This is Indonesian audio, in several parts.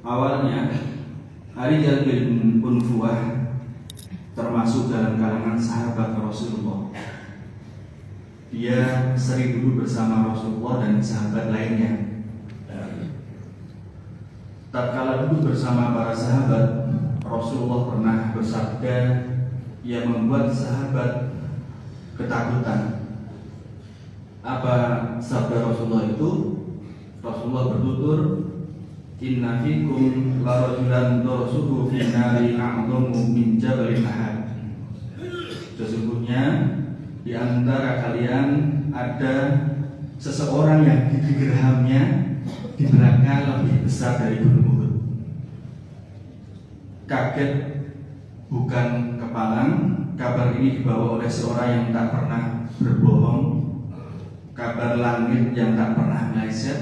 Awalnya Harijal bin Unfuah termasuk dalam kalangan sahabat Rasulullah. Dia sering duduk bersama Rasulullah dan sahabat lainnya. Tatkala duduk bersama para sahabat, Rasulullah pernah bersabda yang membuat sahabat ketakutan. Apa sabda Rasulullah itu? Rasulullah bertutur, "Inna fikum la rajulan darsuhu fi nari a'dhamu min jabalil ahad." Sesungguhnya di antara kalian ada seseorang yang gigi gerhamnya di neraka lebih besar dari gunung Uhud. Kaget bukan kepalang, kabar ini dibawa oleh seorang yang tak pernah berbohong, kabar langit yang tak pernah meleset,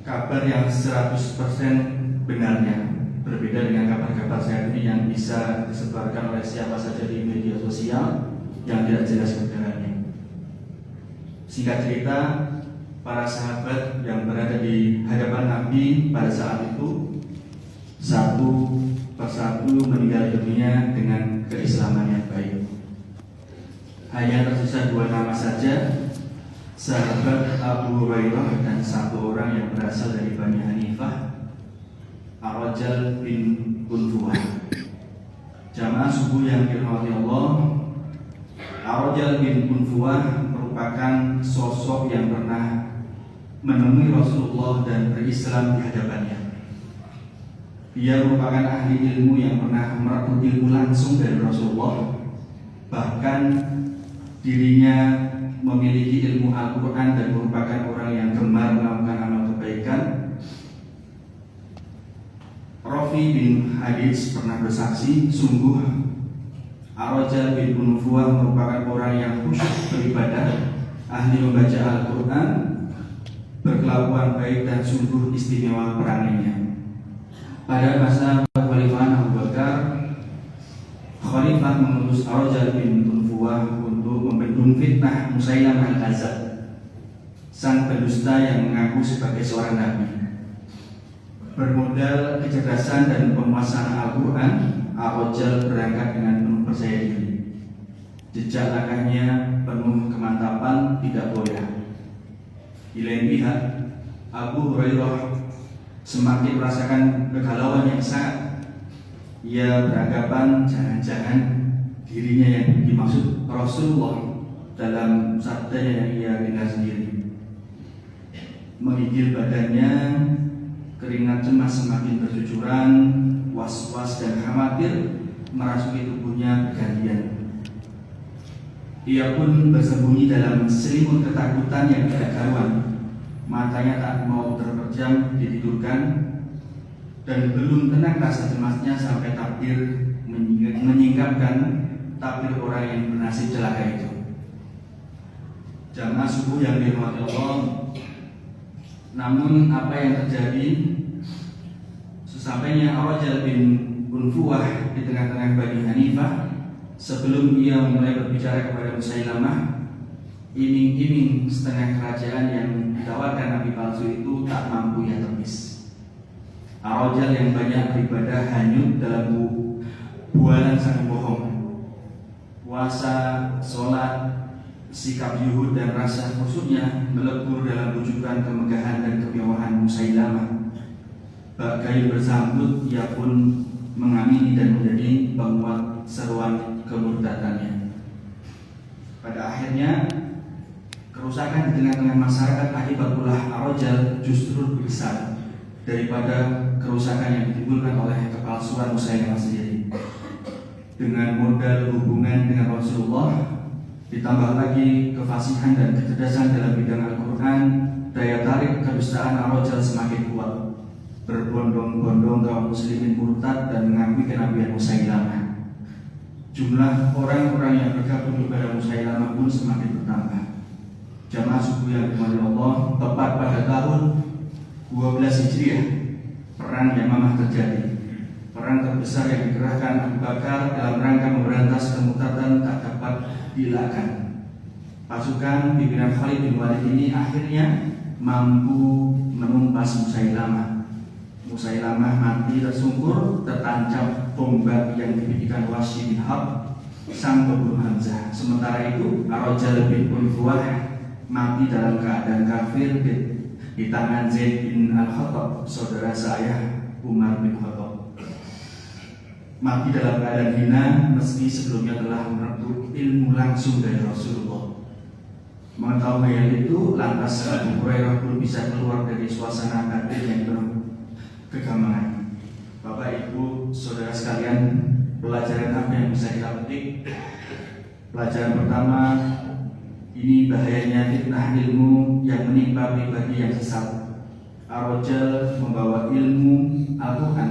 kabar yang 100% benarnya. Berbeda dengan kabar-kabar saya ini yang bisa disebarkan oleh siapa saja di media sosial yang tidak jelas kebenarannya. Singkat cerita, para sahabat yang berada di hadapan Nabi pada saat itu satu persatu meninggal dunia dengan keislaman yang baik. Hanya tersisa 2 nama saja, sahabat Abu Hurairah dan satu orang yang berasal dari Bani Hanifah, Ar-Rajal bin Unfuah. Jamaah subuh yang dirahmati Allah, Ar-Rajal bin Unfuah merupakan sosok yang pernah menemui Rasulullah dan berislam di hadapannya. Dia merupakan ahli ilmu yang pernah merebut ilmu langsung dari Rasulullah. Bahkan dirinya memiliki ilmu Al-Quran dan merupakan orang yang gemar melakukan amal kebaikan. Rafi bin Hadis pernah bersaksi, sungguh Ar-Rajal bin Unfuah merupakan orang yang khusyuk beribadah, ahli membaca Al-Quran, berkelakuan baik dan sungguh istimewa perangannya. Pada masa kekhalifahan Abu Bakar, Khalifah mengutus Ar-Rajal bin Unfuah untuk membendung fitnah Musailamah al-Kadzdzab, sang pendusta yang mengaku sebagai seorang nabi. Bermodal kecerdasan dan penguasaan Al-Quran, Ar-Rajal berangkat dengan penuh percaya diri. Jejak langkahnya penuh kemantapan, tidak goyah. Di lain pihak, Abu Hurairah semakin merasakan kegalauan yang sangat. Ia beranggapan jangan-jangan dirinya yang dimaksud Rasulullah dalam sabdanya yang ia dengar sendiri. Menggigil badannya, keringat cemas semakin bercucuran, was-was dan khawatir merasuki tubuhnya bergantian. Ia pun bersembunyi dalam selimut ketakutan yang tidak karuan. Matanya tak mau terpejam ditidurkan, dan belum tenang rasa cemasnya sampai takdir menyingkapkan takdir orang yang bernasib celaka itu. Jamaah subuh yang dirahmati Allah, namun apa yang terjadi sesampainya Ar-Rajal bin Unfuah di tengah-tengah Bani Hanifah, sebelum ia mulai berbicara kepada Musailamah, iming-iming setengah kerajaan yang ditawarkan Nabi palsu itu tak mampu ia tepis. Ar-Rajal yang banyak beribadah hanyut dalam bualan sang bohong. Puasa, sholat, sikap yuhud dan rasa khusyuknya melebur dalam rujukan kemegahan dan kemewahan Musailamah. Bagai bersambut, ia pun mengamini dan menjadi penguat seruan kemurtadannya. Pada akhirnya, kerusakan di tengah-tengah masyarakat akibat ulah Ar-Rajal justru lebih besar daripada kerusakan yang ditimbulkan oleh kepalsuan Musailamah sendiri. Dengan modal hubungan dengan Rasulullah, ditambah lagi kefasihan dan kecerdasan dalam bidang Al-Quran, daya tarik kedustaan Ar-Rajal semakin kuat. Berbondong-bondong kaum muslimin murtad dan mengakui kenabian Musailamah. Jumlah orang-orang yang bergabung kepada Musailamah pun semakin bertambah. Jamaah subuh yang dirahmati Allah, tepat pada tahun 12 Hijriah, perang Yamamah terjadi. Perang terbesar yang dikerahkan Abu Bakar dalam rangka memberantas kemurtadan tak dapat dielakkan. Pasukan pimpinan Khalid bin Walid ini akhirnya mampu menumpas Musailamah. Musailamah mati tersungkur tertancap tombak yang dibidikan Wahsy bin Harb, sang pembunuh Hamzah. Sementara itu Ar-Rajal bin Unfuwah mati dalam keadaan kafir di tangan Zaid bin Al-Khattab, saudara saya Umar bin Khattab. Mati dalam keadaan hina meski sebelumnya telah merebut ilmu langsung dari Rasulullah. Mengetahui hal itu, lantas Abu Hurairah pun bisa keluar dari suasana batin yang penuh kegamangan. Bapak, Ibu, saudara sekalian, pelajaran apa yang bisa kita petik? Pelajaran pertama, ini bahayanya fitnah ilmu yang menimpa pribadi yang sesat. Ar-Rajal membawa ilmu Al-Quran,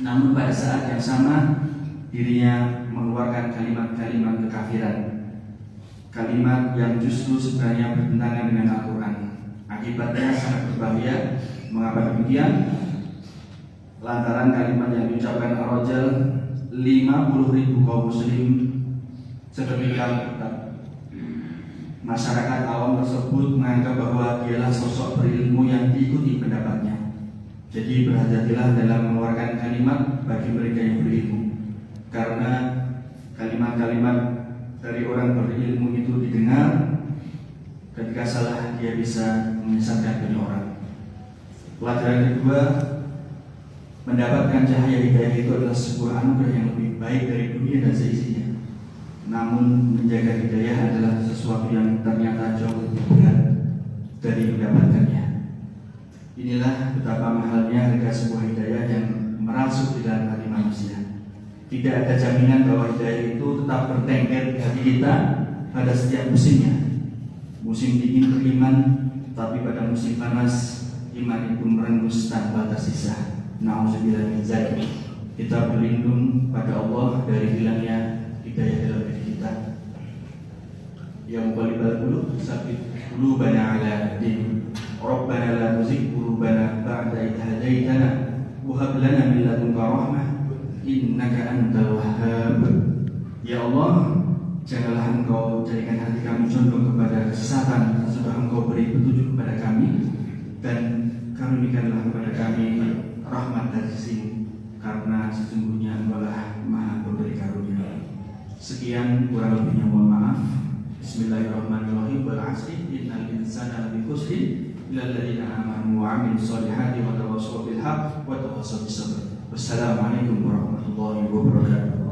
namun pada saat yang sama dirinya mengeluarkan kalimat-kalimat kekafiran, kalimat yang justru sebenarnya bertentangan dengan Al-Quran. Akibatnya sangat berbahaya. Mengapa demikian? Lantaran kalimat yang diucapkan Ar-Rajal, 50.000 kaum muslim seketika masyarakat awam tersebut menganggap bahwa dialah sosok berilmu yang diikuti pendapatnya. Jadi berhati-hatilah dalam mengeluarkan kalimat bagi mereka yang berilmu, karena kalimat-kalimat dari orang berilmu itu didengar, ketika salah dia bisa menyesatkan banyak orang. Pelajaran kedua, mendapatkan cahaya hidayah itu adalah sebuah anugerah yang lebih baik dari dunia dan seisinya. Namun menjaga hidayah adalah sesuatu yang ternyata jauh lebih berat dari mendapatkannya. Inilah betapa mahalnya harga sebuah hidayah yang merasuk di dalam hati manusia. Tidak ada jaminan bahwa hidayah itu tetap bertengger di hati kita pada setiap musimnya. Musim dingin beriman, tapi pada musim panas iman itu merengus tanpa tersisa. Nauzubillah min dzalik. Kita berlindung pada Allah dari hilangnya hidayah dalam diri kita. Ya muqallibal qulub, tsabbit qulubana ala din. Rabbana la tuzigh qulubana ba'da idh hadaitana wa hab lana min ladunka rahmah innaka antal wahhab. Ya Allah, janganlah Engkau jadikan hati kami condong kepada kesesatan sesudah Engkau beri petunjuk kepada kami, dan karunikanlah kepada kami rahmat dari sisi-Mu, karena sesungguhnya Engkaulah Maha Pemberi karunia. Sekian, kurang lebihnya mohon maaf. Bismillahirrahmanirrahim. Wal 'asri innal insana lafi khusrin illal ladzina amanu wa 'amilus solihati wa tawassaw bil haqq wa tawassaw bis sabr. Wassalamualaikum warahmatullahi wabarakatuh.